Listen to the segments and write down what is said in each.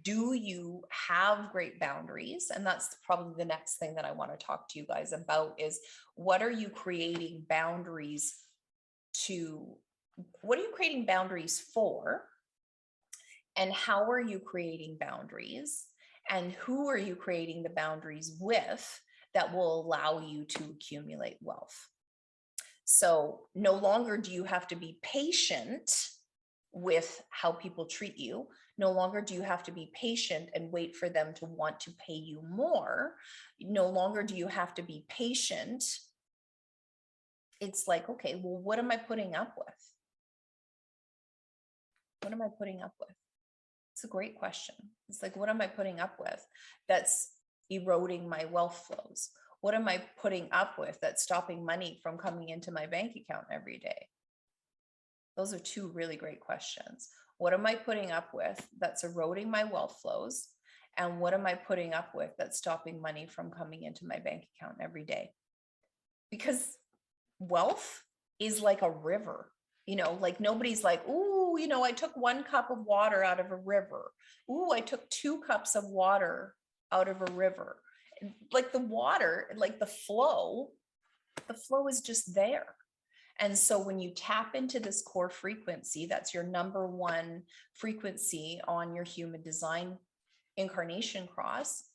do you have great boundaries? And that's probably the next thing that I want to talk to you guys about is what are you creating boundaries for? And how are you creating boundaries? And who are you creating the boundaries with that will allow you to accumulate wealth? So no longer do you have to be patient with how people treat you. No longer do you have to be patient and wait for them to want to pay you more. No longer do you have to be patient. It's like, okay, well, what am I putting up with? What am I putting up with? It's a great question. It's like, what am I putting up with that's eroding my wealth flows? What am I putting up with that's stopping money from coming into my bank account every day? Those are two really great questions. What am I putting up with that's eroding my wealth flows? And what am I putting up with that's stopping money from coming into my bank account every day? Because wealth is like a river, like nobody's like, ooh, I took 1 cup of water out of a river. Ooh, I took 2 cups of water out of a river. Like the water, like the flow is just there. And so when you tap into this core frequency, that's your number 1 frequency on your human design incarnation cross,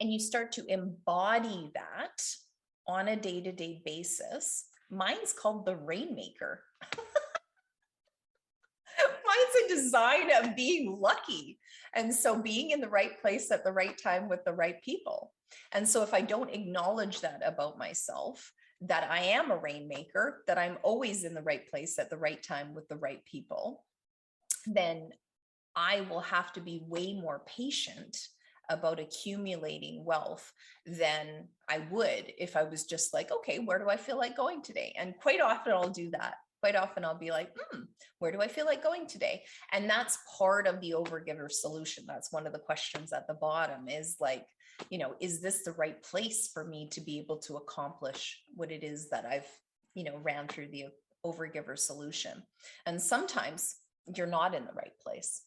and you start to embody that on a day-to-day basis. Mine's called the Rainmaker. Mine's a design of being lucky. And so being in the right place at the right time with the right people. And so if I don't acknowledge that about myself, that I am a rainmaker, that I'm always in the right place at the right time with the right people, then I will have to be way more patient about accumulating wealth than I would if I was just like, okay, where do I feel like going today? And quite often I'll do that. Quite often I'll be like, where do I feel like going today? And that's part of the overgiver solution. That's one of the questions at the bottom is like, is this the right place for me to be able to accomplish what it is that I've, ran through the overgiver solution? And sometimes you're not in the right place.